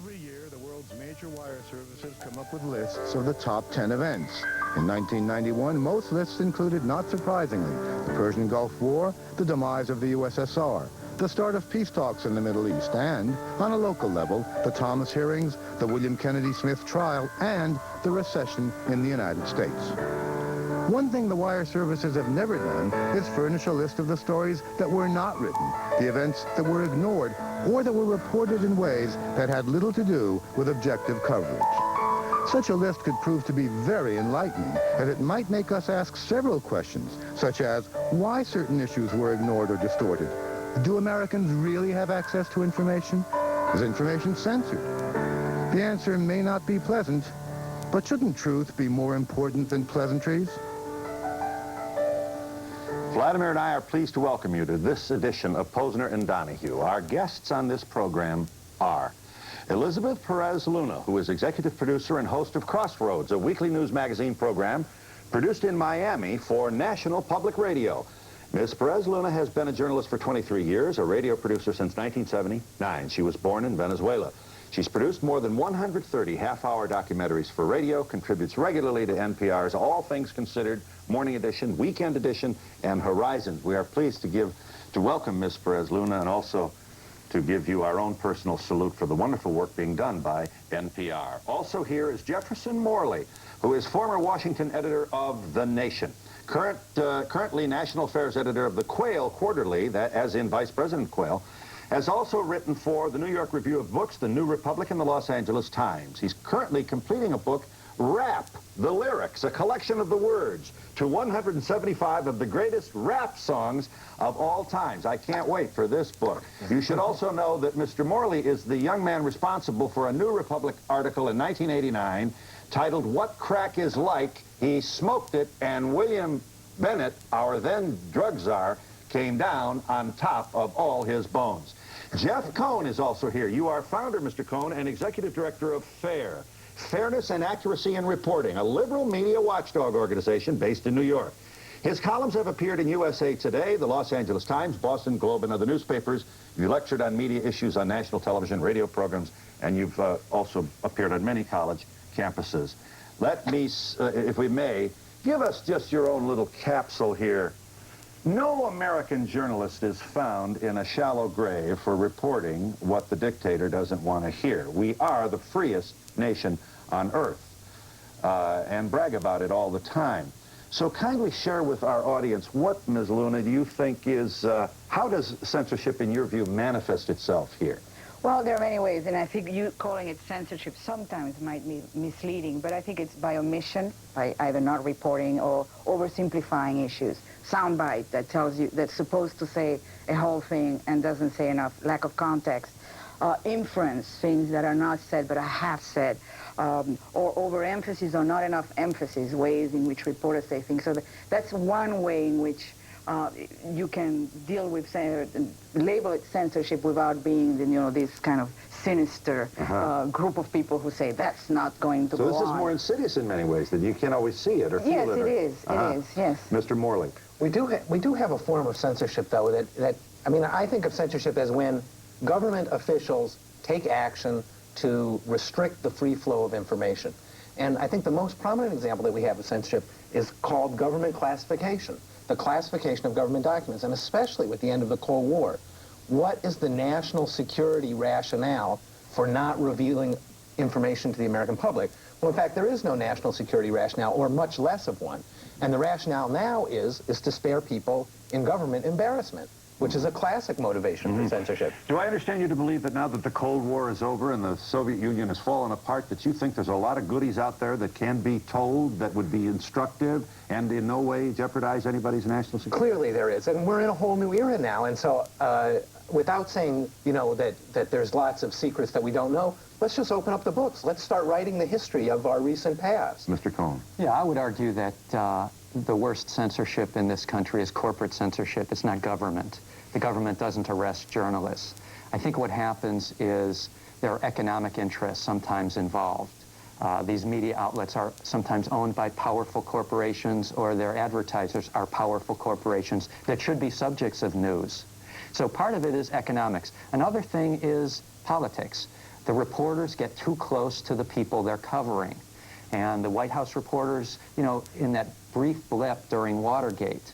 Every year, the world's major wire services come up with lists of the top 10 events. In 1991, most lists included, not surprisingly, the Persian Gulf War, the demise of the USSR, the start of peace talks in the Middle East, and, on a local level, the Thomas hearings, the William Kennedy Smith trial, and the recession in the United States. One thing the wire services have never done is furnish a list of the stories that were not written, the events that were ignored, or that were reported in ways that had little to do with objective coverage. Such a list could prove to be very enlightening, as it might make us ask several questions, such as why certain issues were ignored or distorted. Do Americans really have access to information? Is information censored? The answer may not be pleasant, but shouldn't truth be more important than pleasantries? Vladimir and I are pleased to welcome you to this edition of Pozner and Donahue. Our guests on this program are Elizabeth Perez-Luna, who is executive producer and host of Crossroads, a weekly news magazine program produced in Miami for National Public Radio. Ms. Perez-Luna has been a journalist for 23 years, a radio producer since 1979. She was born in Venezuela. She's produced more than 130 half-hour documentaries for radio, contributes regularly to NPR's All Things Considered, Morning Edition, Weekend Edition, and Horizons. We are pleased to welcome Ms. Perez-Luna and also to give you our own personal salute for the wonderful work being done by NPR. Also here is Jefferson Morley, who is former Washington editor of The Nation. Currently National Affairs editor of the Quail Quarterly, that as in Vice President Quail, has also written for the New York Review of Books, the New Republic, and the Los Angeles Times. He's currently completing a book, Rap, the Lyrics, a collection of the words to 175 of the greatest rap songs of all times. I can't wait for this book. You should also know that Mr. Morley is the young man responsible for a New Republic article in 1989 titled What Crack Is Like. He smoked it, and William Bennett, our then drug czar, came down on top of all his bones. Jeff Cohen is also here. You are founder, Mr. Cohen, and executive director of FAIR, Fairness and Accuracy in Reporting, a liberal media watchdog organization based in New York. His columns have appeared in USA Today, the Los Angeles Times, Boston Globe, and other newspapers. You lectured on media issues on national television, radio programs, and you've also appeared on many college campuses. Let me, if we may, give us just your own little capsule here. No American journalist is found in a shallow grave for reporting what the dictator doesn't want to hear. We are the freest nation on earth and brag about it all the time. So kindly share with our audience what, Ms. Luna, do you think is, how does censorship in your view manifest itself here? Well, there are many ways, and I think you calling it censorship sometimes might be misleading, but I think it's by omission, by either not reporting or oversimplifying issues. Soundbite that tells you, that's supposed to say a whole thing and doesn't say enough, lack of context. Inference, things that are not said but are half said, or overemphasis or not enough emphasis, ways in which reporters say things. So that's one way in which you can deal with, label it censorship without being, this kind of sinister group of people who say that's not going to go on. So this is more insidious in many ways, that you can't always see it or feel it. Yes, it is. It is, yes. Mr. Morley. We do have a form of censorship, though, I think of censorship as when government officials take action to restrict the free flow of information. And I think the most prominent example that we have of censorship is called government classification, the classification of government documents, and especially with the end of the Cold War. What is the national security rationale for not revealing information to the American public? Well, in fact, there is no national security rationale, or much less of one. And the rationale now is to spare people in government embarrassment, which is a classic motivation for censorship. Do I understand you to believe that now that the Cold War is over and the Soviet Union has fallen apart, that you think there's a lot of goodies out there that can be told, that would be instructive and in no way jeopardize anybody's national security? Clearly there is, and we're in a whole new era now, and so without saying, that there's lots of secrets that we don't know, let's just open up the books. Let's start writing the history of our recent past. Mr. Cohen. Yeah, I would argue that the worst censorship in this country is corporate censorship. It's not government. The government doesn't arrest journalists. I think what happens is there are economic interests sometimes involved. These media outlets are sometimes owned by powerful corporations, or their advertisers are powerful corporations that should be subjects of news. So part of it is economics. Another thing is politics. The reporters get too close to the people they're covering. And the White House reporters, you know, in that brief blip during Watergate,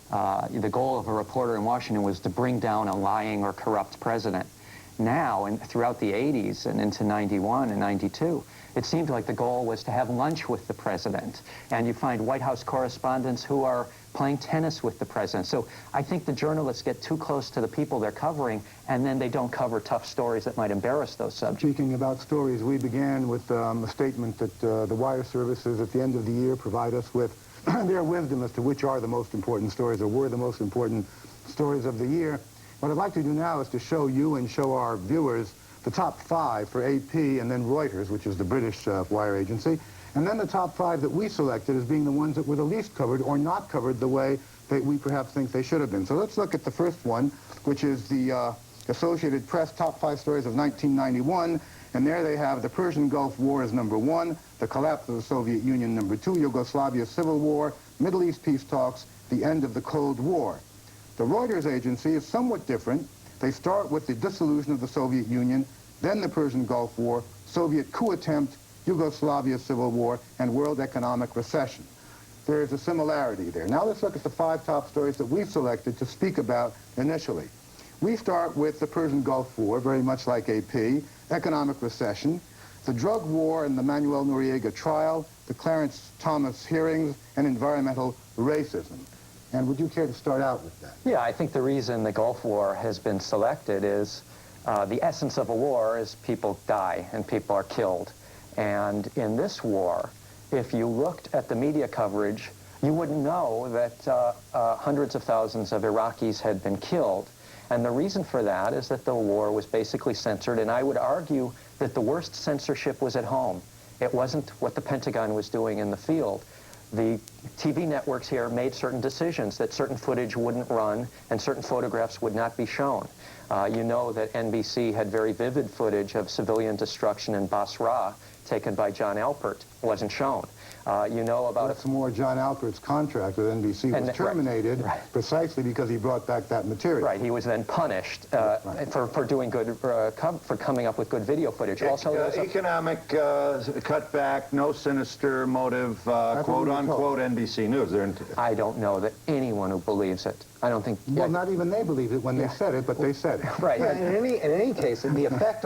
the goal of a reporter in Washington was to bring down a lying or corrupt president. Now, and throughout the 80s and into 91 and 92, it seemed like the goal was to have lunch with the president. And you find White House correspondents who are playing tennis with the president. So I think the journalists get too close to the people they're covering, and then they don't cover tough stories that might embarrass those subjects. Speaking about stories, we began with a statement that the wire services at the end of the year provide us with their wisdom as to which are the most important stories or were the most important stories of the year. What I'd like to do now is to show you and show our viewers the top 5 for AP and then Reuters, which is the British wire agency, and then the top 5 that we selected as being the ones that were the least covered or not covered the way that we perhaps think they should have been. So let's look at the first one, which is the Associated Press top 5 stories of 1991, and there they have the Persian Gulf War as number 1, the collapse of the Soviet Union number 2, Yugoslavia Civil War, Middle East peace talks, the end of the Cold War. The Reuters agency is somewhat different. They start with the dissolution of the Soviet Union, then the Persian Gulf War, Soviet coup attempt, Yugoslavia Civil War, and world economic recession. There is a similarity there. Now let's look at the 5 top stories that we've selected to speak about initially. We start with the Persian Gulf War, very much like AP, economic recession, the drug war and the Manuel Noriega trial, the Clarence Thomas hearings, and environmental racism. And would you care to start out with that? Yeah, I think the reason the Gulf War has been selected is the essence of a war is people die and people are killed. And in this war, if you looked at the media coverage, you wouldn't know that hundreds of thousands of Iraqis had been killed. And the reason for that is that the war was basically censored, and I would argue that the worst censorship was at home. It wasn't what the Pentagon was doing in the field. The TV networks here made certain decisions that certain footage wouldn't run and certain photographs would not be shown. You know that NBC had very vivid footage of civilian destruction in Basra taken by John Alpert. It wasn't shown. You know about... What's more, John Alpert's contract with NBC was terminated precisely because he brought back that material. Right, he was then punished for doing good, for coming up with good video footage. Also, economic cutback, no sinister motive, quote-unquote NBC News. I don't know that anyone who believes it. I don't think... Well, not even they believed it when they said it, but they said it. Right. Yeah, in any case, the effect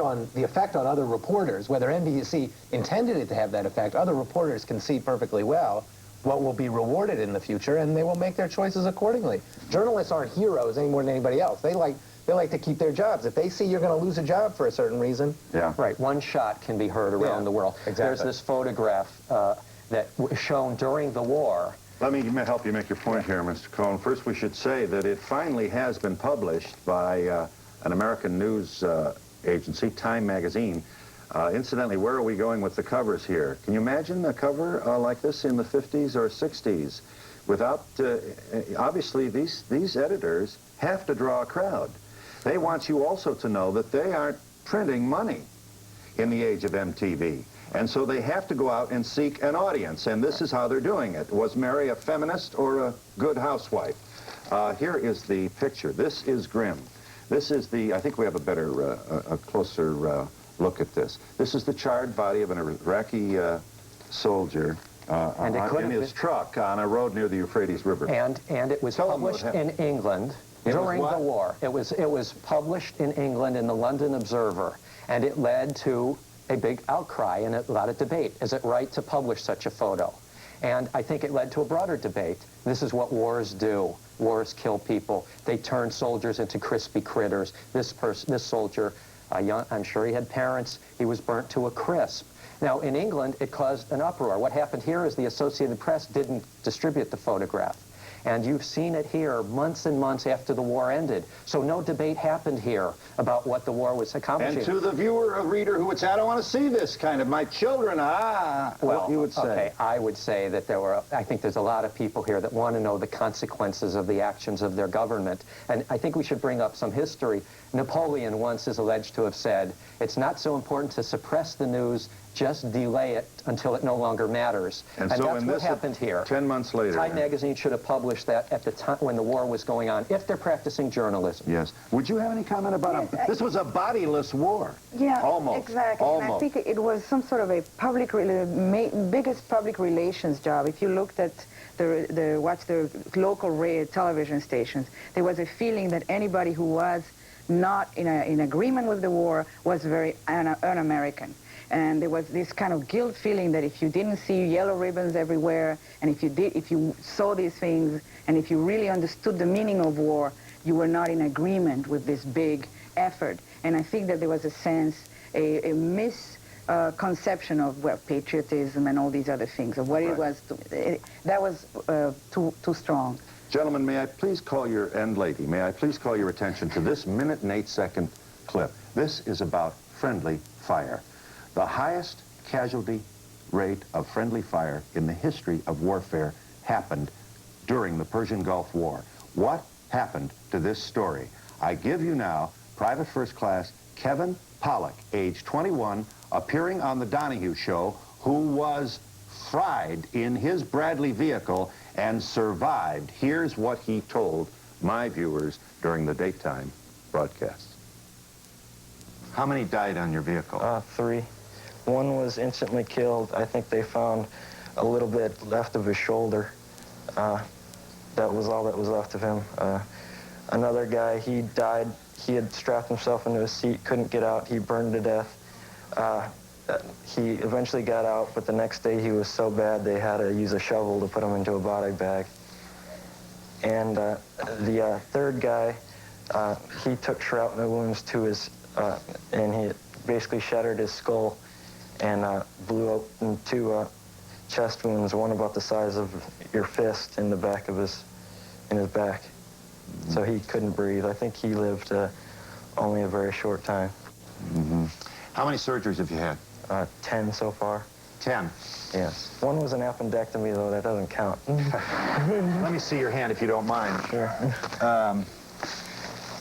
on other reporters, whether NBC intended it to have that effect, other reporters can see perfectly well what will be rewarded in the future, and they will make their choices accordingly. Journalists aren't heroes any more than anybody else. They like to keep their jobs. If they see you're going to lose a job for a certain reason... Yeah. Right. One shot can be heard around the world. Exactly. There's this photograph that was shown during the war. Let me help you make your point here, Mr. Cohen. First, we should say that it finally has been published by an American news agency, Time magazine. Incidentally, where are we going with the covers here? Can you imagine a cover like this in the 50s or 60s? Without, obviously, these editors have to draw a crowd. They want you also to know that they aren't printing money in the age of MTV. And so they have to go out and seek an audience, and this is how they're doing it. Was Mary a feminist or a good housewife? Here is the picture. This is grim. This is the, I think we have a better, a closer look at this. This is the charred body of an Iraqi soldier in his truck on a road near the Euphrates River. And it was published in England during the war. It was published in England in the London Observer, and it led to a big outcry and a lot of debate. Is it right to publish such a photo? And I think it led to a broader debate. This is what wars do. Wars kill people. They turn soldiers into crispy critters. This soldier, I'm sure he had parents, he was burnt to a crisp. Now, in England, it caused an uproar. What happened here is the Associated Press didn't distribute the photograph. And you've seen it here months and months after the war ended. So no debate happened here about what the war was accomplishing. And to the viewer or reader who would say, I don't want to see this kind of, my children, well, what you would say? Okay, I would say that I think there's a lot of people here that want to know the consequences of the actions of their government. And I think we should bring up some history. Napoleon once is alleged to have said, "It's not so important to suppress the news, just delay it until it no longer matters." And And so that's in what this, happened here. 10 months later. Time magazine should have published that at the time when the war was going on, if they're practicing journalism. Yes. Would you have any comment about Yes, this was a bodiless war? Yeah, Almost. exactly. Almost. And I think it was some sort of a biggest public relations job. If you looked at watched the local television stations, there was a feeling that anybody who was not in agreement with the war was very un-American. And there was this kind of guilt feeling that if you didn't see yellow ribbons everywhere, and if you saw these things, and if you really understood the meaning of war, you were not in agreement with this big effort. And I think that there was a sense, a misconception of patriotism and all these other things, of what it was. That was too strong. Gentlemen, may I please call your, and lady, may I please call your attention to this 1 and 8 second clip. This is about friendly fire. The highest casualty rate of friendly fire in the history of warfare happened during the Persian Gulf War. What happened to this story? I give you now Private First Class Kevin Pollack, age 21, appearing on the Donahue Show, who was fried in his Bradley vehicle and survived. Here's what he told my viewers during the daytime broadcast. How many died on your vehicle? 3. One was instantly killed. I think they found a little bit left of his shoulder. That was all that was left of him. Another guy, he died. He had strapped himself into a seat, couldn't get out. He burned to death. He eventually got out, but the next day he was so bad they had to use a shovel to put him into a body bag. And the third guy, he took shrapnel wounds to his, and he basically shattered his skull and blew open 2 chest wounds, one about the size of your fist in the back of his back. So he couldn't breathe. I think he lived only a very short time. Mm-hmm. How many surgeries have you had? 10 so far. 10. Yes. One was an appendectomy, though. That doesn't count. Let me see your hand, if you don't mind. Sure.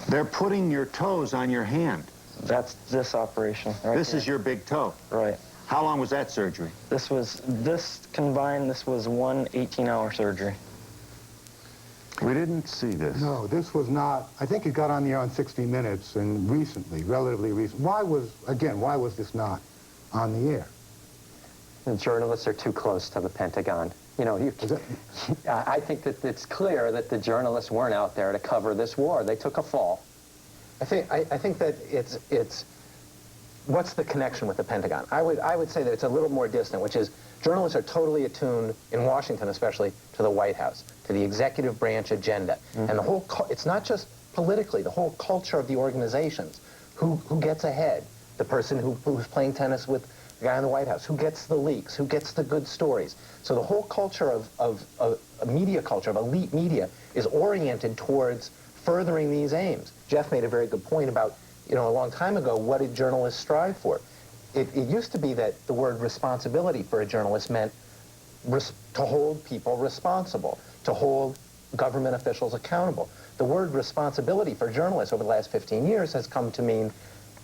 They're putting your toes on your hand. That's this operation. Right This here. is your big toe. Right. How long was that surgery? This was one 18-hour surgery. We didn't see this. No, this was not. I think it got on the air on 60 Minutes, and recently, relatively recent. Why was this not on the air? The journalists are too close to the Pentagon. You know, I think that it's clear that the journalists weren't out there to cover this war. They took a fall. I think that it's what's the connection with the Pentagon? I would say that it's a little more distant, which is journalists are totally attuned, in Washington especially, to the White House, to the executive branch agenda. Mm-hmm. And the whole, it's not just politically, the whole culture of the organizations. Who gets ahead? The person who's playing tennis with the guy in the White House. Who gets the leaks? Who gets the good stories? So the whole culture of a media culture, of elite media, is oriented towards furthering these aims. Jeff made a very good point about, a long time ago, what did journalists strive for? It used to be that the word responsibility for a journalist meant to hold people responsible, to hold government officials accountable. The word responsibility for journalists over the last 15 years has come to mean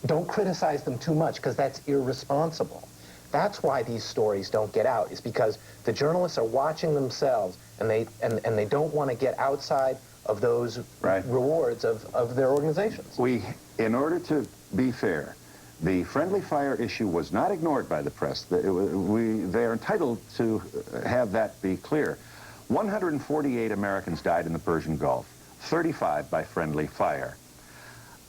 don't criticize them too much because that's irresponsible. That's why these stories don't get out, is because the journalists are watching themselves and they don't want to get outside of those rewards of their organizations. In order to be fair, the friendly fire issue was not ignored by the press. They are entitled to have that be clear. 148 Americans died in the Persian Gulf, 35 by friendly fire.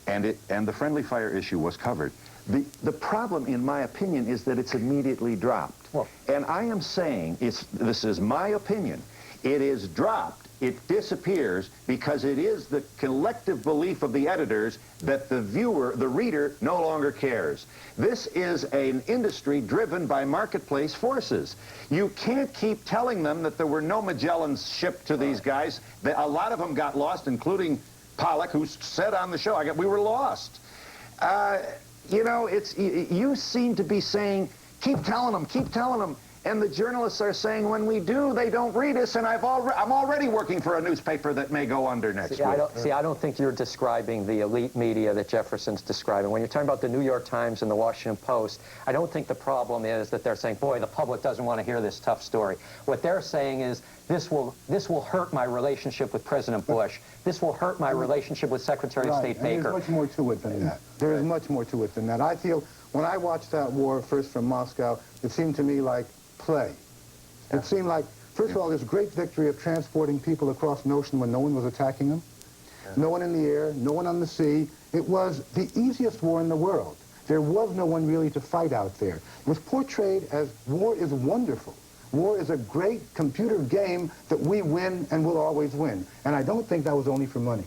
And the friendly fire issue was covered. The problem, in my opinion, is that it's immediately dropped. Well, and I am saying, this is my opinion, it is dropped. It disappears because it is the collective belief of the editors that the viewer, the reader, no longer cares. This is an industry driven by marketplace forces. You can't keep telling them that there were no Magellans shipped to these guys. A lot of them got lost, including Pollack, who said on the show, we were lost. You seem to be saying, keep telling them, And the journalists are saying when we do, they don't read us, and I'm already working for a newspaper that may go under next week. I don't think you're describing the elite media that Jefferson's describing. When you're talking about the New York Times and the Washington Post, I don't think the problem is that they're saying, boy, the public doesn't want to hear this tough story. What they're saying is, this will hurt my relationship with President Bush. This will hurt my relationship with Secretary of State Baker. There's much more to it than that. There is much more to it than that. I feel, when I watched that war first from Moscow, it seemed to me like play. It seemed like, first of all, this great victory of transporting people across an ocean when no one was attacking them. No one in the air, no one on the sea. It was the easiest war in the world. There was no one really to fight out there. It was portrayed as war is wonderful. War is a great computer game that we win and will always win. And I don't think that was only for money.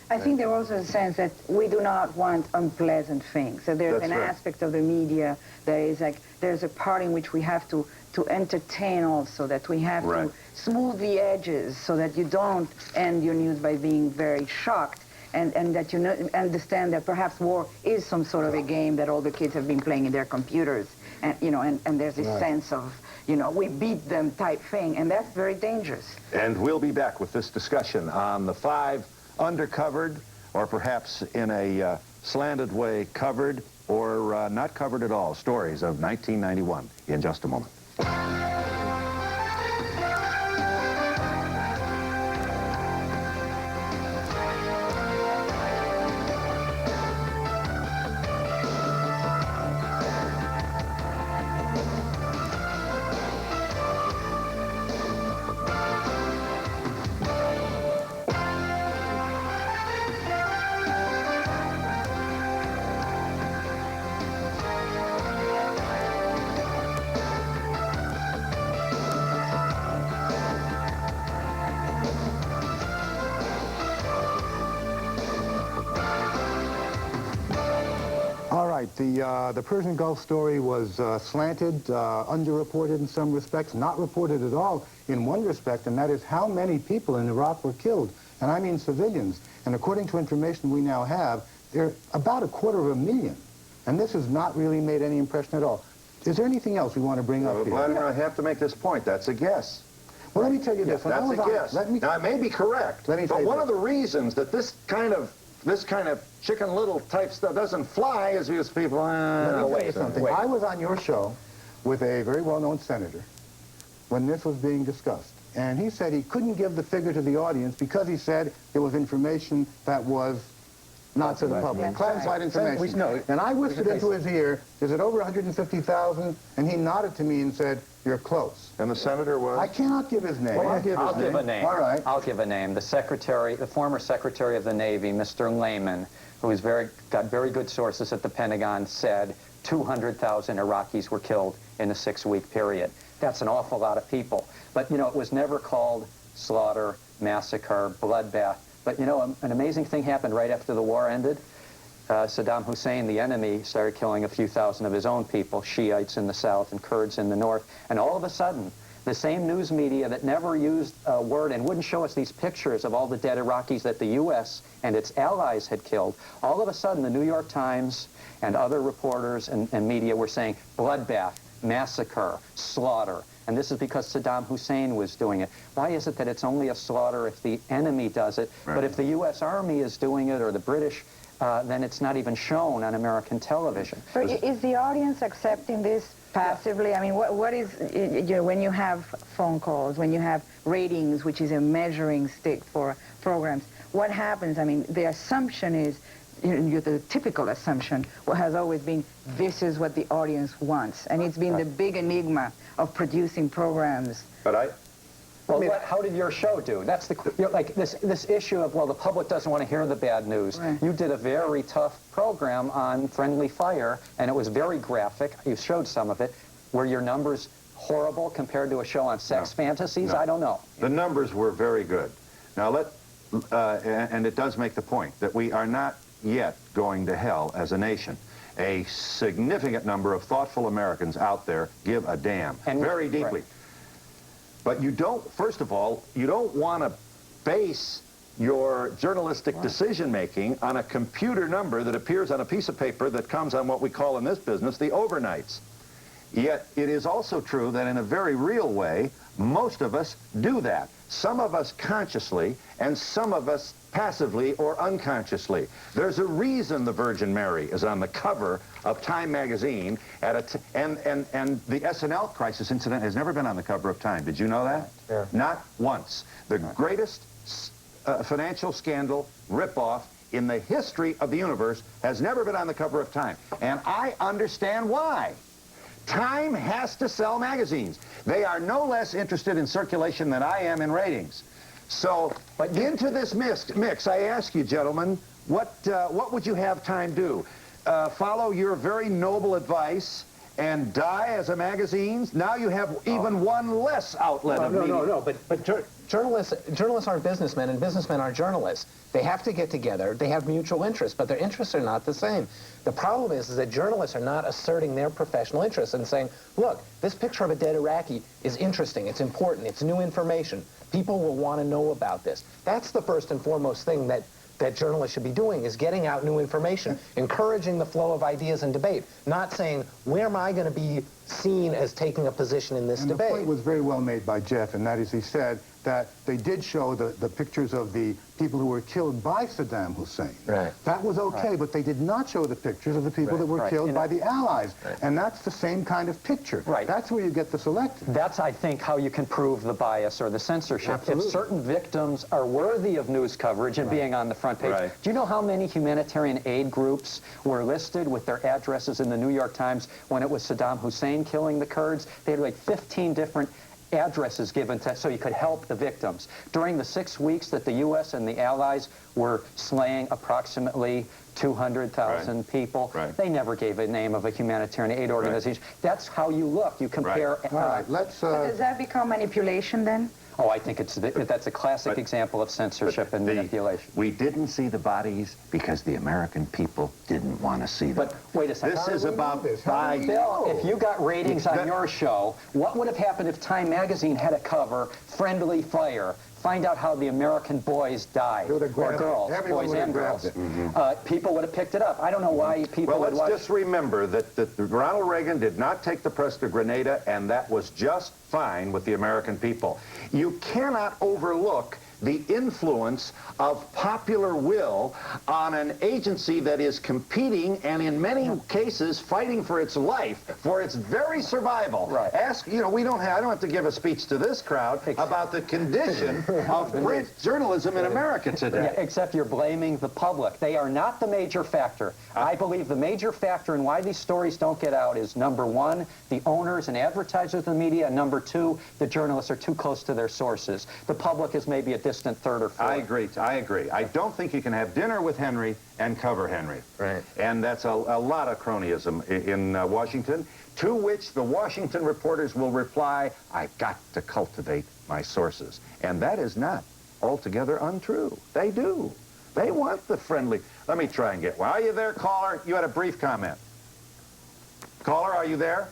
I think there was a sense that we do not want unpleasant things. So there's an aspect of the media that is like, there's a part in which we have to entertain also, that we have to smooth the edges so that you don't end your news by being very shocked, and that you understand that perhaps war is some sort of a game that all the kids have been playing in their computers, and and there's this sense of, we beat them type thing, and that's very dangerous. And we'll be back with this discussion on the 5 undercovered, or perhaps in a slanted way covered, or not covered at all, stories of 1991 in just a moment. The Persian Gulf story was slanted, underreported in some respects, not reported at all in one respect, and that is how many people in Iraq were killed, and I mean civilians. And according to information we now have, there are about 250,000, and this has not really made any impression at all. Is there anything else we want to bring up here? Vladimir, I have to make this point. That's a guess. Well, let me tell you this. That's a guess. Now, I may be correct, but one of the reasons that this kind of Chicken Little type stuff doesn't fly is because people... Let me tell you something. I was on your show with a very well-known senator when this was being discussed. And he said he couldn't give the figure to the audience because he said it was information that was not to the public. Classified information. And I whispered into his ear, is it over 150,000? And he nodded to me and said, you're close. And the senator was? I cannot give his name. Well, I'll give a name. All right. I'll give a name. The former Secretary of the Navy, Mr. Lehman, who got very good sources at the Pentagon, said 200,000 Iraqis were killed in a 6-week period. That's an awful lot of people. But, it was never called slaughter, massacre, bloodbath. But, an amazing thing happened right after the war ended. Saddam Hussein, the enemy, started killing a few thousand of his own people, Shiites in the south and Kurds in the north. And all of a sudden, the same news media that never used a word and wouldn't show us these pictures of all the dead Iraqis that the U.S. and its allies had killed, all of a sudden the New York Times and other reporters and media were saying bloodbath, massacre, slaughter. And this is because Saddam Hussein was doing it. Why is it that it's only a slaughter if the enemy does it? Right. But if the U.S. Army is doing it, or the British, then it's not even shown on American television. But is the audience accepting this passively? I mean, what is, when you have phone calls, when you have ratings, which is a measuring stick for programs, what happens? I mean, the assumption is, the typical assumption has always been, this is what the audience wants. And it's been the big enigma of producing programs. But well, how did your show do? That's like this issue of, well, the public doesn't want to hear the bad news. Right. You did a very tough program on Friendly Fire, and it was very graphic. You showed some of it. Were your numbers horrible compared to a show on sex fantasies? No. I don't know. The numbers were very good. Now, and it does make the point that we are not yet going to hell as a nation. A significant number of thoughtful Americans out there give a damn, and very deeply. Right. But you don't, first of all, you don't want to base your journalistic decision-making on a computer number that appears on a piece of paper that comes on what we call in this business the overnights. Yet it is also true that in a very real way, most of us do that. Some of us consciously, and some of us passively or unconsciously. There's a reason the Virgin Mary is on the cover of Time magazine and the SNL crisis incident has never been on the cover of Time. Did you know that? Yeah. Not once. The greatest financial scandal ripoff in the history of the universe has never been on the cover of Time. And I understand why. Time has to sell magazines. They are no less interested in circulation than I am in ratings. So, but into this mix, I ask you, gentlemen, what would you have Time do? Follow your very noble advice and die as a magazine? Now you have even one less outlet of media. No, but journalists aren't businessmen, and businessmen aren't journalists. They have to get together. They have mutual interests, but their interests are not the same. The problem is that journalists are not asserting their professional interests and saying, look, this picture of a dead Iraqi is interesting, it's important, it's new information. People will want to know about this. That's the first and foremost thing that journalists should be doing, is getting out new information, encouraging the flow of ideas and debate, not saying, where am I going to be seen as taking a position in this debate? The point was very well made by Jeff, and that is, he said that they did show the pictures of the people who were killed by Saddam Hussein. Right. That was okay, but they did not show the pictures of the people that were killed by the Allies. And that's the same kind of picture. Right. That's where you get the selective. That's, I think, how you can prove the bias or the censorship. Absolutely. If certain victims are worthy of news coverage and being on the front page. Right. Do you know how many humanitarian aid groups were listed with their addresses in the New York Times when it was Saddam Hussein killing the Kurds? They had like 15 different addresses given so you could help the victims. During the 6 weeks that the U.S. and the Allies were slaying approximately 200,000 people, they never gave a name of a humanitarian aid organization. That's how you look. You compare... All right, let's... But does that become manipulation then? Oh, I think that's a classic example of censorship and manipulation. We didn't see the bodies because the American people didn't want to see them. But wait a second. This is about... Bill, if you got ratings on your show, what would have happened if Time magazine had a cover, Friendly Fire? Find out how the American boys died, or girls, boys and girls. People would have picked it up. I don't know why people would watch. Well, let's just remember that Ronald Reagan did not take the press to Grenada, and that was just fine with the American people. You cannot overlook the influence of popular will on an agency that is competing and in many cases fighting for its life, for its very survival. Right. Ask, you know, I don't have to give a speech to this crowd about the condition of print journalism in America today. Yeah, except you're blaming the public. They are not the major factor. I believe the major factor in why these stories don't get out is, number one, the owners and advertisers of the media, and number two, the journalists are too close to their sources. The public is maybe a distant third or fourth. I agree. I don't think you can have dinner with Henry and cover Henry. Right. And that's a lot of cronyism in Washington, to which the Washington reporters will reply, I've got to cultivate my sources. And that is not altogether untrue. They do. They want the friendly. Let me try and get one. Are you there, caller? You had a brief comment. Caller, are you there?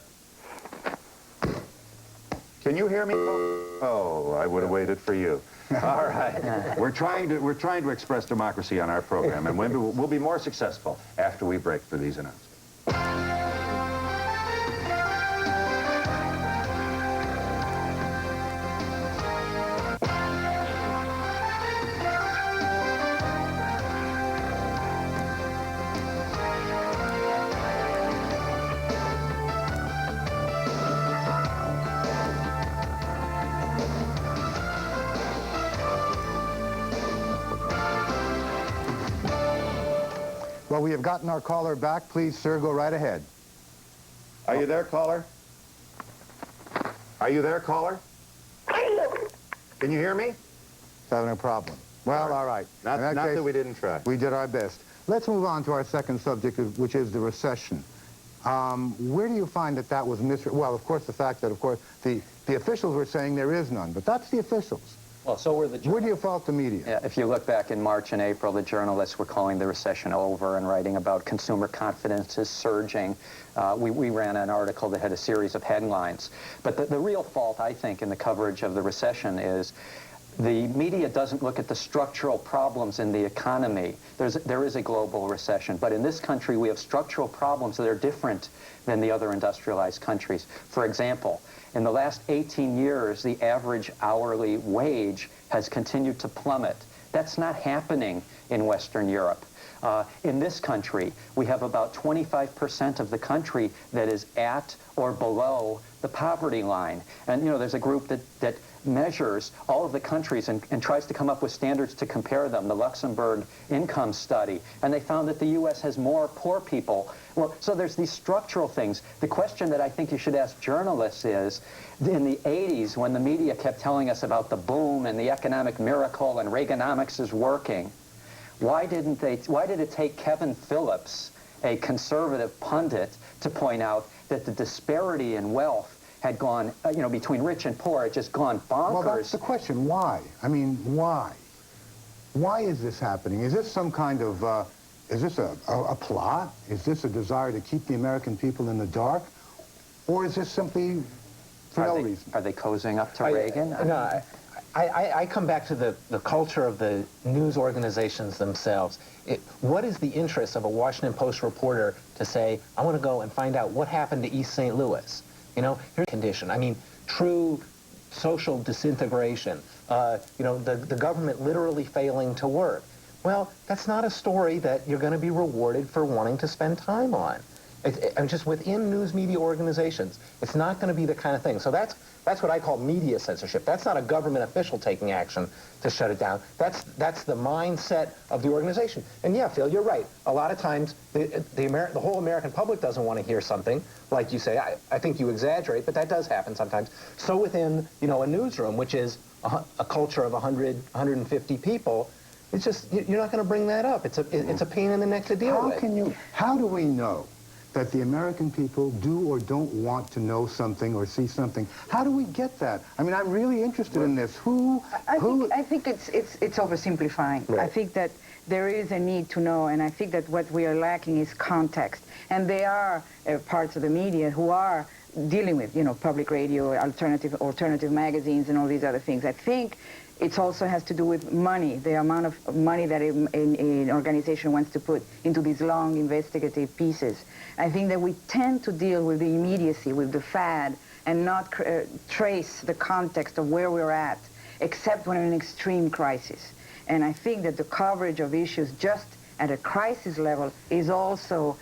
Can you hear me? Oh, I would have waited for you. All right. We're trying to express democracy on our program, and we'll be more successful after we break for these announcements. Well, we have gotten our caller back. Please, sir, go right ahead. Are you there, caller? Are you there, caller? Can you hear me? Having a problem. Well, all right. Not that we didn't try. We did our best. Let's move on to our second subject, which is the recession. Where do you find that was well, of course, the fact that, of course, the officials were saying there is none, but that's the officials. Well, so were the journalists. Where do you fault the media? Yeah, if you look back in March and April, the journalists were calling the recession over and writing about consumer confidence is surging. We ran an article that had a series of headlines. But the real fault, I think, in the coverage of the recession is The media doesn't look at the structural problems in the economy. There is a global recession, but in this country we have structural problems that are different than the other industrialized countries. For example, in the last 18 years, the average hourly wage has continued to plummet. That's not happening in Western Europe. In this country, we have about 25% of the country that is at or below the poverty line. And, you know, there's a group that measures all of the countries and tries to come up with standards to compare them, the Luxembourg income study, and they found that the U.S. has more poor people. Well, so there's these structural things. The question that I think you should ask journalists is, in the 80s, when the media kept telling us about the boom and the economic miracle and Reaganomics is working, why did it take Kevin Phillips, a conservative pundit, to point out that the disparity in wealth had gone, you know, between rich and poor, had just gone bonkers? Well, that's the question. Why? I mean, why? Why is this happening? Is this some kind of, is this a plot? Is this a desire to keep the American people in the dark? Or is this simply for no reason? Are they cozying up to Reagan? No, I come back to the culture of the news organizations themselves. What is the interest of a Washington Post reporter to say, I want to go and find out what happened to East St. Louis? You know, here's the condition. I mean, true social disintegration, you know, the government literally failing to work. Well, that's not a story that you're going to be rewarded for wanting to spend time on. Just within news media organizations, it's not going to be the kind of thing. So that's what I call media censorship. That's not a government official taking action to shut it down. That's the mindset of the organization. And yeah, Phil, you're right. A lot of times, the whole American public doesn't want to hear something like you say. I think you exaggerate, but that does happen sometimes. So within, you know, a newsroom, which is a culture of 100, 150 people, it's just you're not going to bring that up. It's a pain in the neck to deal with. How do we know that the American people do or don't want to know something or see something? How do we get that? I mean, I'm really interested in this. I think it's oversimplifying. Right. I think that there is a need to know, and I think that what we are lacking is context. And there are parts of the media who are dealing with, you know, public radio, alternative magazines, and all these other things. I think it also has to do with money, the amount of money that an organization wants to put into these long investigative pieces. I think that we tend to deal with the immediacy, with the fad, and not trace the context of where we're at, except when in an extreme crisis. And I think that the coverage of issues just at a crisis level is also,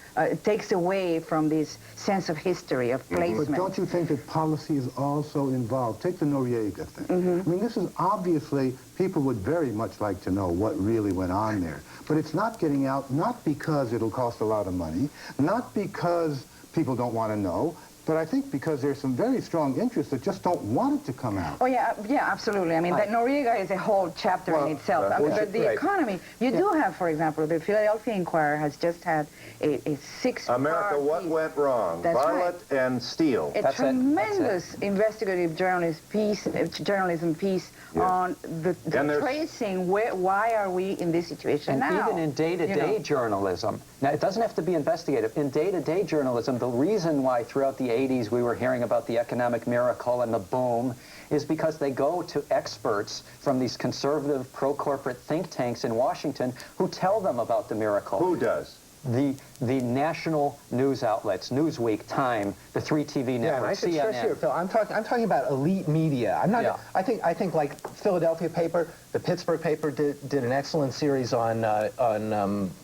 takes away from this sense of history, of placement. But don't you think that policy is also involved? Take the Noriega thing. I mean, this is obviously, people would very much like to know what really went on there. But it's not getting out, not because it'll cost a lot of money, not because people don't want to know, but I think because there's some very strong interests that just don't want it to come out. Oh, yeah, absolutely. I mean, that Noriega is a whole chapter in itself. I mean, but the economy, you do have, for example, the Philadelphia Inquirer has just had a six-part America, what went wrong? Bartlett and Steele. A tremendous investigative journalism piece on the tracing why are we in this situation and now. Even in day-to-day journalism. Now, it doesn't have to be investigative. In day-to-day journalism, the reason why throughout the 80s we were hearing about the economic miracle and the boom is because they go to experts from these conservative pro-corporate think tanks in Washington who tell them about the miracle. Who does? The national news outlets, Newsweek, Time, the 3 TV networks, yeah, and I should stress here, Phil, I'm talking about elite media. I'm not. Yeah. I think like Philadelphia paper, the Pittsburgh paper did an excellent series on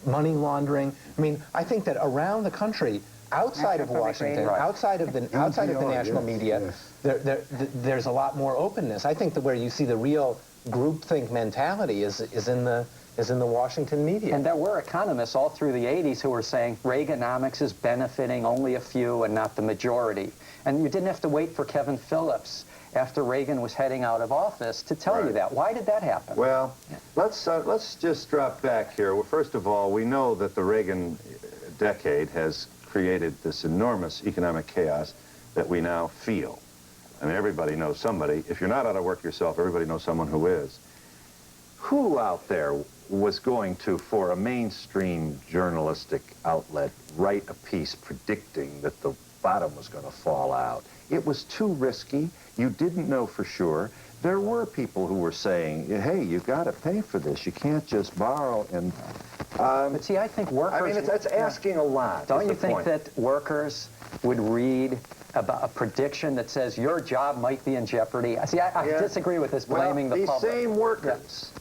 money laundering. I mean, I think that around the country, outside of Washington, outside of the national media, there's a lot more openness. I think that where you see the real groupthink mentality is in the Washington media. And there were economists all through the 80s who were saying Reaganomics is benefiting only a few and not the majority. And you didn't have to wait for Kevin Phillips after Reagan was heading out of office to tell you that. Why did that happen? Well, let's just drop back here. Well, first of all, we know that the Reagan decade has created this enormous economic chaos that we now feel. I mean, everybody knows somebody. If you're not out of work yourself, everybody knows someone who is. Who out there was going to, for a mainstream journalistic outlet, write a piece predicting that the bottom was going to fall out? It was too risky. You didn't know for sure. there were people who were saying, hey, you've got to pay for this. You can't just borrow. And but see, I think workers... I mean, that's asking a lot. Don't you think that workers would read about a prediction that says your job might be in jeopardy? See, I disagree with this blaming the public. These same workers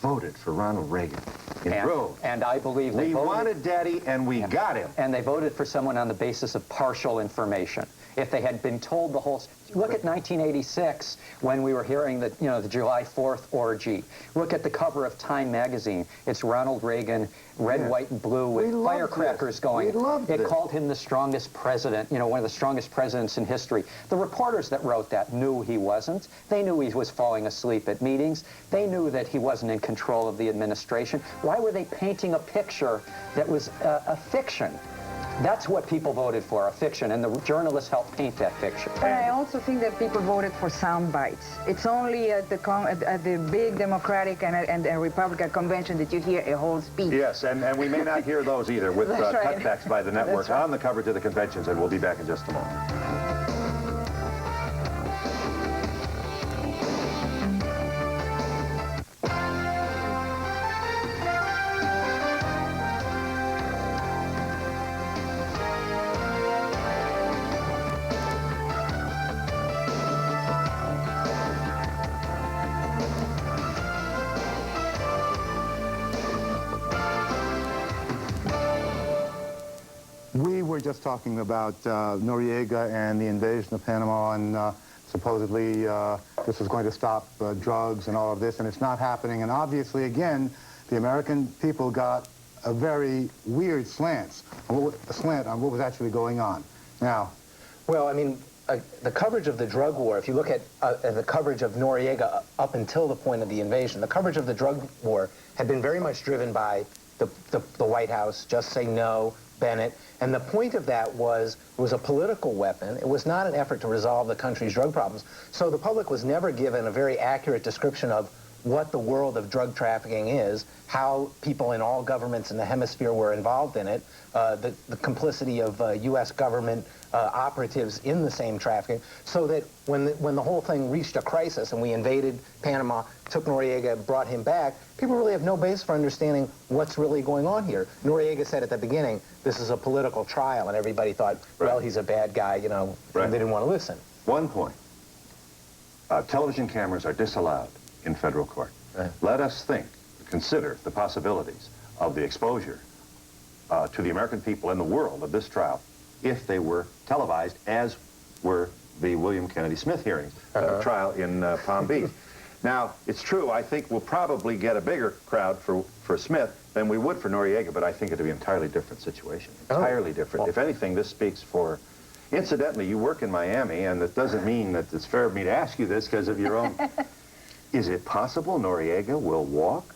voted for Ronald Reagan in droves. And I believe they voted... We wanted Daddy, and we got him. And they voted for someone on the basis of partial information. If they had been told the whole... Look at 1986, when we were hearing the, the July 4th orgy. Look at the cover of Time magazine. It's Ronald Reagan, red, white, and blue, with firecrackers going. It called him the strongest president, one of the strongest presidents in history. The reporters that wrote that knew he wasn't. They knew he was falling asleep at meetings. They knew that he wasn't in control of the administration. Why were they painting a picture that was a fiction? That's what people voted for, a fiction, and the journalists helped paint that fiction. But I also think that people voted for sound bites. It's only at the big Democratic and Republican convention that you hear a whole speech. Yes, and we may not hear those either with cutbacks by the network on the coverage of the conventions, and we'll be back in just a moment. We were just talking about Noriega and the invasion of Panama, and supposedly this was going to stop drugs and all of this, and it's not happening. And obviously, again, the American people got a very weird slant on what was actually going on. Now, well, I mean, the coverage of the drug war, if you look at the coverage of Noriega up until the point of the invasion, the coverage of the drug war had been very much driven by the White House, Just Say No, Bennett, and the point of that was it was a political weapon. It was not an effort to resolve the country's drug problems. So the public was never given a very accurate description of what the world of drug trafficking is, how people in all governments in the hemisphere were involved in it, the complicity of U.S. government operatives in the same trafficking, so that when the whole thing reached a crisis and we invaded Panama, took Noriega, brought him back, people really have no base for understanding what's really going on here. Noriega said at the beginning, this is a political trial, and everybody thought, well, he's a bad guy, and they didn't want to listen. One point. Television cameras are disallowed in federal court. Let us consider the possibilities of the exposure to the American people and the world of this trial if they were televised, as were the William Kennedy Smith hearings, trial in Palm Beach. Now, it's true, I think we'll probably get a bigger crowd for Smith than we would for Noriega, but I think it'll be an entirely different situation, entirely different. Well, if anything, this speaks for... Incidentally, you work in Miami, and that doesn't mean that it's fair of me to ask you this because of your own... Is it possible Noriega will walk?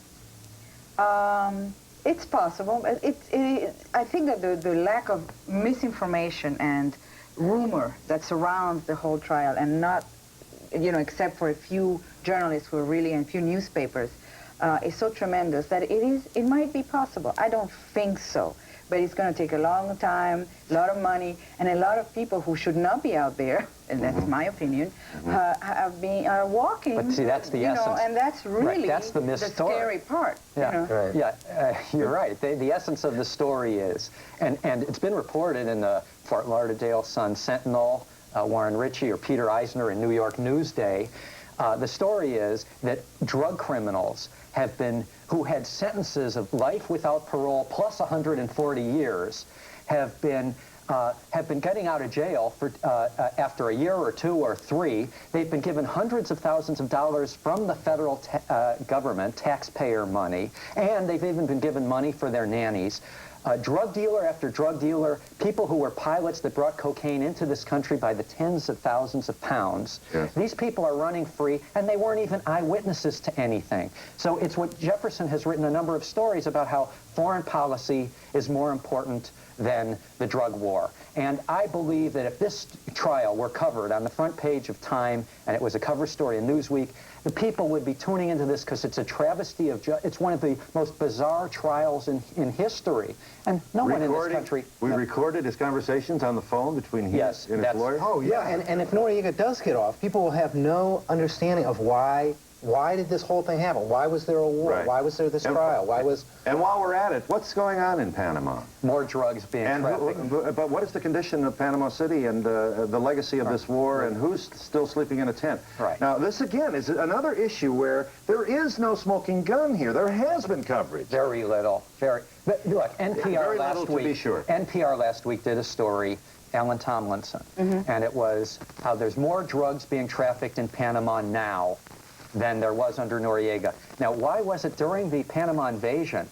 It's possible. I think that the lack of misinformation and rumor that surrounds the whole trial, and not, except for a few journalists who are really, and a few newspapers, is so tremendous that it might be possible. I don't think so. But it's going to take a long time, a lot of money, and a lot of people who should not be out there, and that's my opinion, are walking. But see, that's the essence. And that's really that's the scary part. You're right. The essence of the story is, and it's been reported in the Fort Lauderdale Sun-Sentinel, Warren Ritchie, or Peter Eisner in New York Newsday. The story is that drug criminals who had sentences of life without parole plus 140 years have been getting out of jail for after a year or two or three. They've been given hundreds of thousands of dollars from the federal government, taxpayer money, and they've even been given money for their nannies. Drug dealer after drug dealer, people who were pilots that brought cocaine into this country by the tens of thousands of pounds. Yes. These people are running free, and they weren't even eyewitnesses to anything. So it's what Jefferson has written a number of stories about, how foreign policy is more important than the drug war. And I believe that if this trial were covered on the front page of Time and it was a cover story in Newsweek, the people would be tuning into this because it's a travesty of it's one of the most bizarre trials in history. And no one in this country... We recorded his conversations on the phone between he and his lawyer? Oh, yeah. And if Noriega does get off, people will have no understanding of why did this whole thing happen? Why was there a war? Right. Why was there this trial? Why was... And while we're at it, what's going on in Panama? More drugs being trafficked. But what is the condition of Panama City and the legacy of this war, and who's still sleeping in a tent? Right. Now, this again is another issue where there is no smoking gun here. There has been coverage. Very little. But look, NPR last week. To be sure. NPR last week did a story, Alan Tomlinson, and it was how there's more drugs being trafficked in Panama now than there was under Noriega. Now, why was it during the Panama invasion?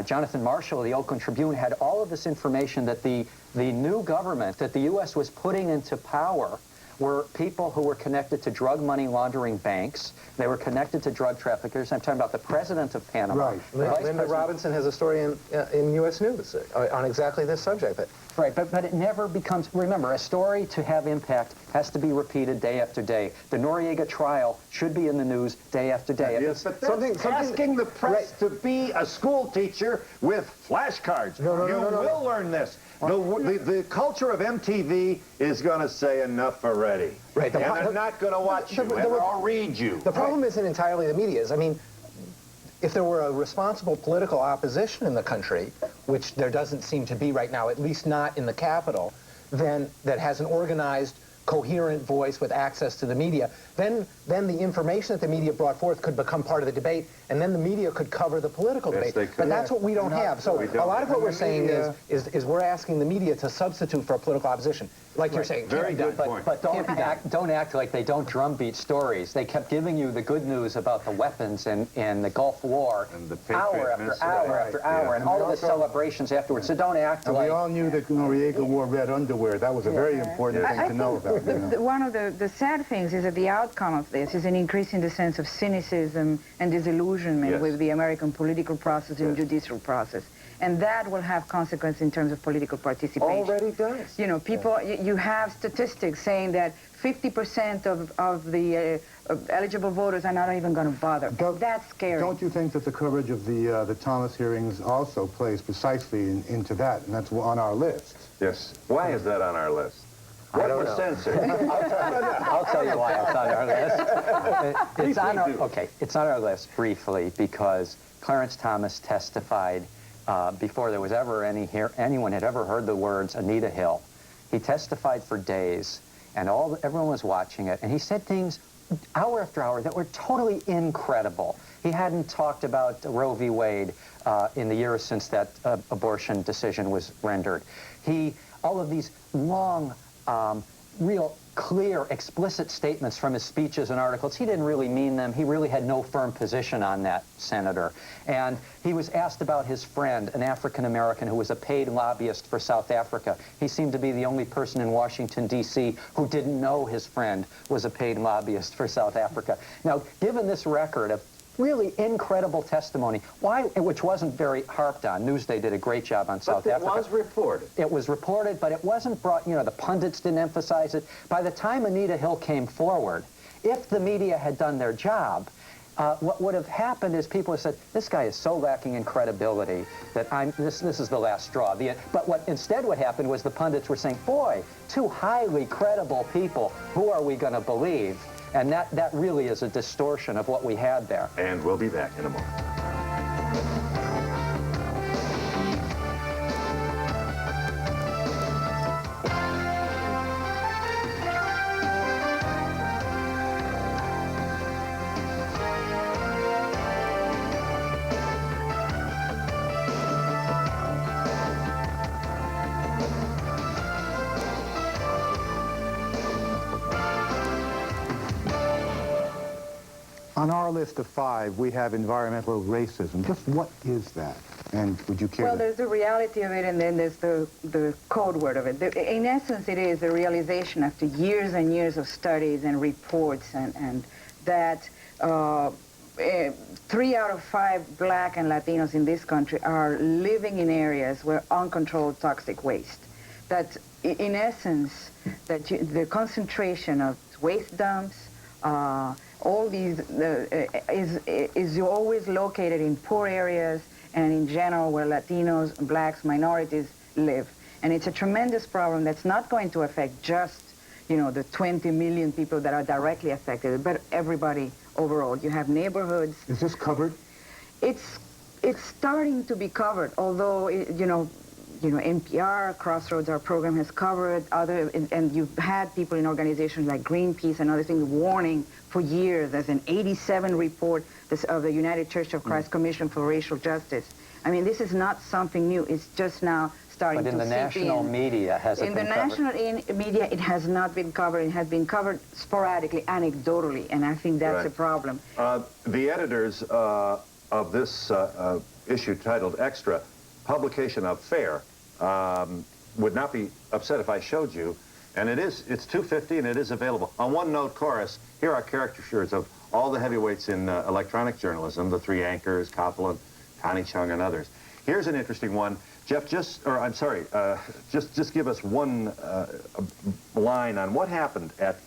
Jonathan Marshall of the Oakland Tribune had all of this information that the new government that the U.S. was putting into power were people who were connected to drug money laundering banks. They were connected to drug traffickers. I'm talking about the president of Panama. Right. Linda Robinson has a story in U.S. News on exactly this subject. Right, but it never becomes... Remember, a story to have impact has to be repeated day after day. The Noriega trial should be in the news day after day. Yes, but that's asking the press to be a school teacher with flashcards. You will learn this. The culture of MTV is going to say enough already. Right. And they're not going to watch you, and they'll read you. The problem isn't entirely the media. I mean, if there were a responsible political opposition in the country, which there doesn't seem to be right now, at least not in the capital, then that has an organized, coherent voice with access to the media, then the information that the media brought forth could become part of the debate, and then the media could cover the political debate. But that's what we don't have. So a lot of what we're saying is we're asking the media to substitute for a political opposition. Like you're saying, very good point. But don't act like they don't drumbeat stories. They kept giving you the good news about the weapons in the Gulf War, and the hour after hour after hour, and all of the celebrations afterwards. So don't act like... We all knew that Noriega wore red underwear. That was a very important thing to know about. One of the sad things is that the outcome of this is an increase in the sense of cynicism and disillusionment with the American political process and judicial process. And that will have consequences in terms of political participation. Already does. You know, people, you have statistics saying that 50% of the eligible voters are not even going to bother. That's scary. Don't you think that the coverage of the Thomas hearings also plays precisely into that, and that's on our list? Yes. Why is that on our list? What was censored? I'll tell you why it's on our list. It's on our list briefly because Clarence Thomas testified before there was ever anyone had ever heard the words Anita Hill. He testified for days, and everyone was watching it, and he said things hour after hour that were totally incredible. He hadn't talked about Roe v. Wade in the years since that abortion decision was rendered. All of these long, real clear, explicit statements from his speeches and articles. He didn't really mean them. He really had no firm position on that, Senator. And he was asked about his friend, an African-American who was a paid lobbyist for South Africa. He seemed to be the only person in Washington, D.C. who didn't know his friend was a paid lobbyist for South Africa. Now, given this record of really incredible testimony, which wasn't very harped on. Newsday did a great job on South Africa. But it was reported. It was reported, but it wasn't brought, the pundits didn't emphasize it. By the time Anita Hill came forward, if the media had done their job, what would have happened is people have said, this guy is so lacking in credibility that this is the last straw. But what happened was the pundits were saying, boy, two highly credible people, who are we going to believe? And that really is a distortion of what we had there. And we'll be back in a moment. On our list of 5, we have environmental racism. Just what is that? And would you care Well, there's the reality of it, and then there's the code word of it. In essence, it is a realization after years and years of studies and reports and that 3 out of 5 black and Latinos in this country are living in areas where uncontrolled toxic waste. That, in essence, that the concentration of waste dumps, all these, is always located in poor areas and in general where Latinos, blacks, minorities live. And it's a tremendous problem that's not going to affect just, you know, the 20 million people that are directly affected, but everybody overall. You have neighborhoods. Is this covered? It's starting to be covered, although, you know, NPR, Crossroads, our program has covered and you've had people in organizations like Greenpeace and other things warning for years. There's an 87 report of the United Church of Christ Commission for Racial Justice. I mean, this is not something new. It's just now starting to seep in. But in the national media, has it been covered? In the national media, it has not been covered. It has been covered sporadically, anecdotally, and I think that's a problem. The editors of this issue titled Extra, publication of Fair, would not be upset if I showed you, and it's $2.50 and it is available. On one note, chorus, here are caricatures of all the heavyweights in electronic journalism, the 3 anchors, Koppel, Connie Chung, and others. Here's an interesting one. Jeff, just give us one line on what happened at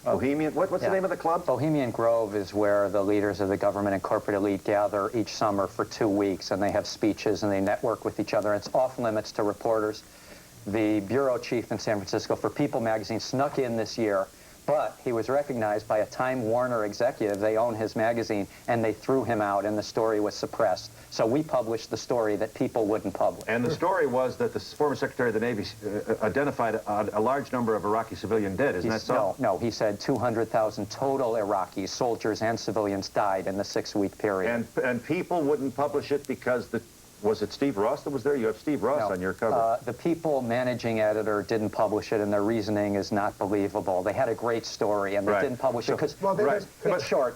Bohemian. What's the name of the club? Bohemian Grove is where the leaders of the government and corporate elite gather each summer for 2 weeks, and they have speeches and they network with each other. It's off limits to reporters. The bureau chief in San Francisco for People magazine snuck in this year, but he was recognized by a Time Warner executive. They own his magazine, and they threw him out, and the story was suppressed. So we published the story that People wouldn't publish. And the story was that the former Secretary of the Navy identified a large number of Iraqi civilian dead. Isn't that so? No, he said 200,000 total Iraqi soldiers and civilians died in the 6-week period. And People wouldn't publish it because was it Steve Ross that was there? You have Steve Ross on your cover. The People managing editor didn't publish it, and their reasoning is not believable. They had a great story, and they didn't publish it because,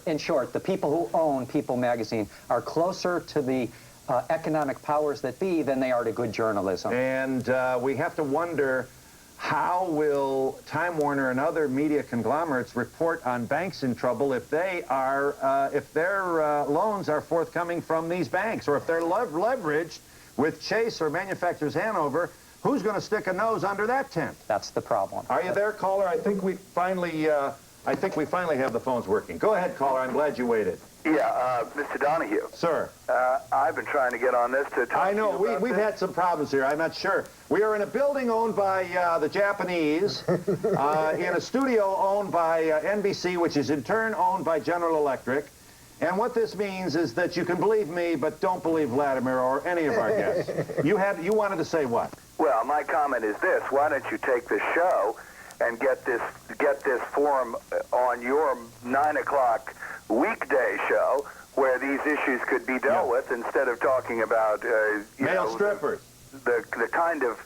in short, the people who own People magazine are closer to the economic powers that be than they are to good journalism. And we have to wonder, how will Time Warner and other media conglomerates report on banks in trouble if they are, if their loans are forthcoming from these banks, or if they're leveraged with Chase or Manufacturers Hanover? Who's going to stick a nose under that tent? That's the problem. Are you there, caller? I think we finally have the phones working. Go ahead, caller. I'm glad you waited. Yeah, Mr. Donahue. Sir. I've been trying to get on this to talk I know. to you about we've had some problems here. I'm not sure. We are in a building owned by the Japanese, in a studio owned by NBC, which is in turn owned by General Electric. And what this means is that you can believe me, but don't believe Vladimir or any of our guests. You wanted to say what? Well, my comment is this. Why don't you take the show and get this forum on your 9 o'clock weekday show where these issues could be dealt with, instead of talking about male strippers, the kind of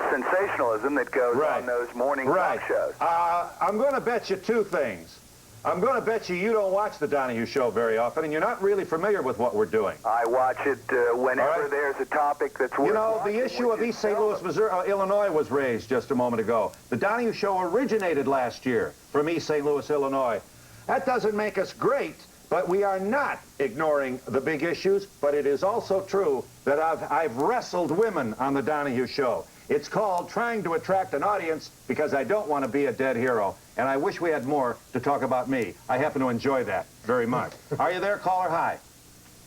sensationalism that goes on those morning talk shows. I'm going to bet you 2 things. I'm going to bet you don't watch the Donahue Show very often, and you're not really familiar with what we're doing. I watch it whenever there's a topic that's worth watching. The issue of East St. Louis, Missouri, Illinois was raised just a moment ago. The Donahue Show originated last year from East St. Louis, Illinois. That doesn't make us great, but we are not ignoring the big issues. But it is also true that I've wrestled women on the Donahue Show. It's called trying to attract an audience because I don't want to be a dead hero. And I wish we had more to talk about me. I happen to enjoy that very much. Are you there, caller? Hi.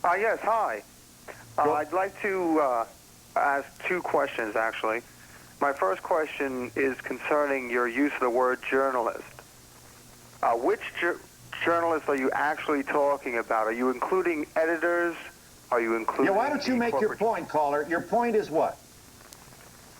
Yes, hi. I'd like to ask 2 questions, actually. My first question is concerning your use of the word journalist. Which journalists are you actually talking about? Are you including editors? Are you including... Yeah, why don't you make your point, caller? Your point is what?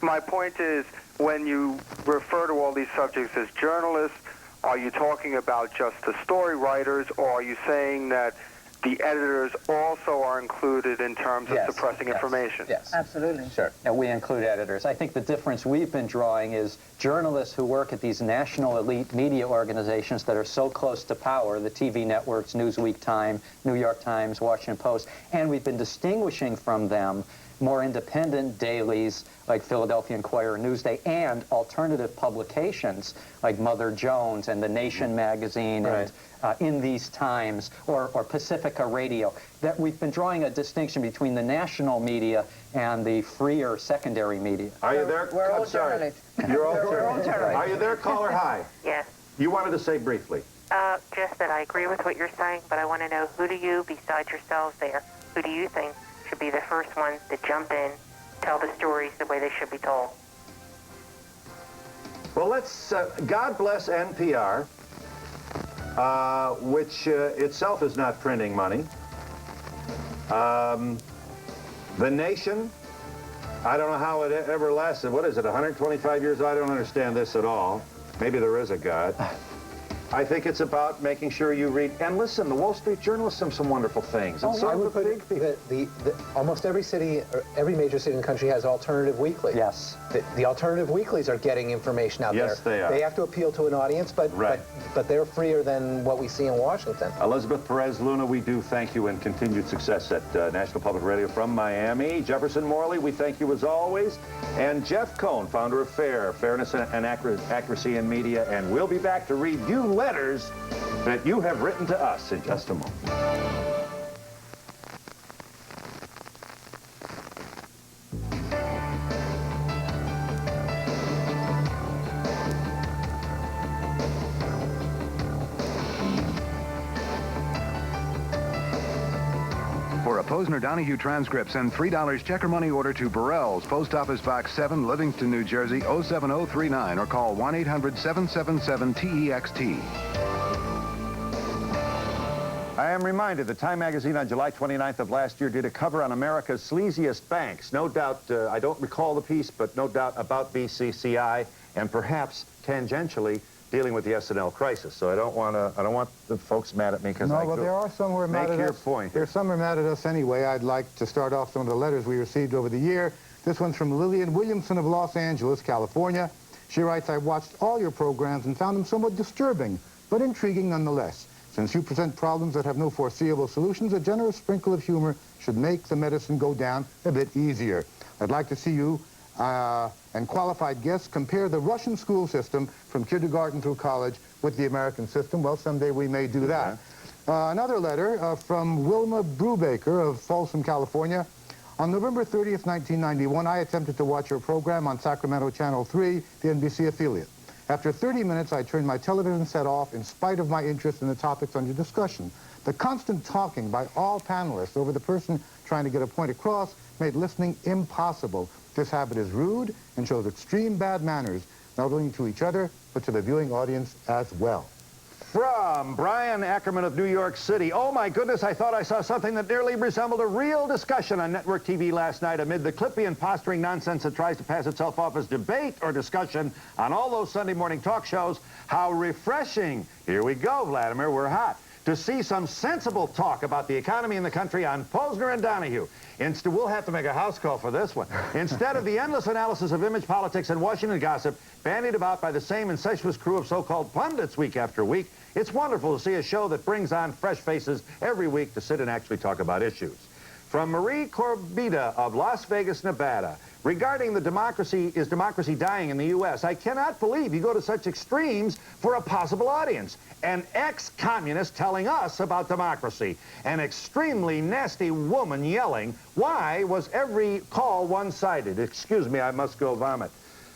My point is, when you refer to all these subjects as journalists, are you talking about just the story writers, or are you saying that the editors also are included in terms of suppressing information? Yes. Absolutely. Sure. And we include editors. I think the difference we've been drawing is journalists who work at these national elite media organizations that are so close to power, the TV networks, Newsweek, Time, New York Times, Washington Post, and we've been distinguishing from them more independent dailies like Philadelphia Inquirer, Newsday, and alternative publications like Mother Jones and The Nation magazine and In These Times or Pacifica Radio, that we've been drawing a distinction between the national media and the freer secondary media. Are you there? We're all I'm sorry. journalists. You're all We're all journalists. journalists. Are you there, caller? Hi. Yes. You wanted to say briefly. Just that I agree with what you're saying, but I want to know, who do you, besides yourselves there, who do you think should be the first ones to jump in, tell the stories the way they should be told? Well, let's, God bless NPR, which itself is not printing money. The Nation, I don't know how it ever lasted. What is it, 125 years? I don't understand this at all. Maybe there is a God. I think it's about making sure you read. And listen, the Wall Street Journal has some wonderful things. And I would put almost every city, or every major city in the country has alternative weeklies. Yes. The alternative weeklies are getting information out there. Yes, they are. They have to appeal to an audience, but they're freer than what we see in Washington. Elizabeth Perez-Luna, we do thank you and continued success at National Public Radio from Miami. Jefferson Morley, we thank you as always. And Jeff Cohen, founder of FAIR, Fairness and Accuracy in Media. And we'll be back to read you letters that you have written to us in just a moment. For a Pozner Donahue transcript, send $3 check or money order to Burrell's, Post Office Box 7, Livingston, New Jersey, 07039, or call 1-800-777-TEXT. I am reminded that Time magazine on July 29th of last year did a cover on America's sleaziest banks. No doubt, I don't recall the piece, but no doubt about BCCI and perhaps tangentially dealing with the S&L crisis. So I don't want the folks mad at me because No, but there are some who are mad at us. Make your point. There's some who are mad at us anyway. I'd like to start off some of the letters we received over the year. This one's from Lillian Williamson of Los Angeles, California. She writes, I watched all your programs and found them somewhat disturbing, but intriguing nonetheless. Since you present problems that have no foreseeable solutions, a generous sprinkle of humor should make the medicine go down a bit easier. I'd like to see you and qualified guests compare the Russian school system from kindergarten through college with the American system. Well, someday we may do that. Another letter from Wilma Brubaker of Folsom, California. On November 30th, 1991, I attempted to watch your program on Sacramento Channel 3, the NBC affiliate. After 30 minutes, I turned my television set off in spite of my interest in the topics under discussion. The constant talking by all panelists over the person trying to get a point across made listening impossible. This habit is rude and shows extreme bad manners, not only to each other, but to the viewing audience as well. From Brian Ackerman of New York City. Oh, my goodness, I thought I saw something that nearly resembled a real discussion on network TV last night amid the clippy and posturing nonsense that tries to pass itself off as debate or discussion on all those Sunday morning talk shows. How refreshing. Here we go, Vladimir, we're hot. To see some sensible talk about the economy in the country on Pozner and Donahue. We'll have to make a house call for this one. Instead of the endless analysis of image politics and Washington gossip bandied about by the same incestuous crew of so-called pundits week after week, it's wonderful to see a show that brings on fresh faces every week to sit and actually talk about issues. From Marie Corbita of Las Vegas, Nevada, regarding the democracy, is democracy dying in the U.S.? I cannot believe you go to such extremes for a possible audience. An ex-communist telling us about democracy. An extremely nasty woman yelling, why was every call one-sided? Excuse me, I must go vomit.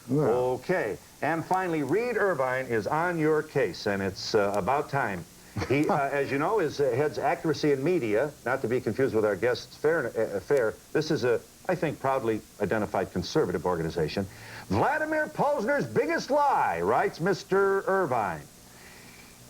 Well. Okay. And finally, Reed Irvine is on your case, and it's about time. He, as you know, heads Accuracy in Media, not to be confused with our guest's FAIR. This is a, I think, proudly identified conservative organization. Vladimir Pozner's biggest lie, writes Mr. Irvine.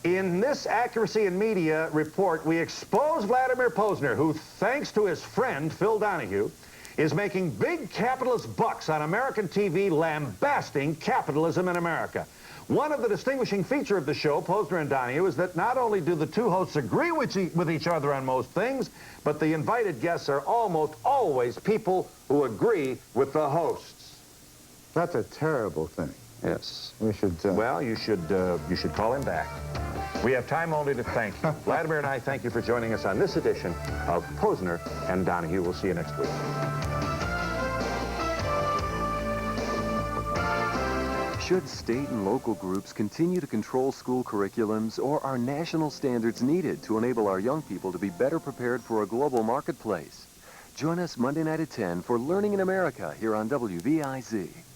In this Accuracy in Media report, we expose Vladimir Pozner, who, thanks to his friend, Phil Donahue, is making big capitalist bucks on American TV, lambasting capitalism in America. One of the distinguishing features of the show, Pozner and Donahue, is that not only do the two hosts agree with each other on most things, but the invited guests are almost always people who agree with the hosts. That's a terrible thing. Yes. We should... Well, you should call him back. We have time only to thank you. Vladimir and I thank you for joining us on this edition of Pozner and Donahue. We'll see you next week. Should state and local groups continue to control school curriculums, or are national standards needed to enable our young people to be better prepared for a global marketplace? Join us Monday night at 10 for Learning in America here on WVIZ.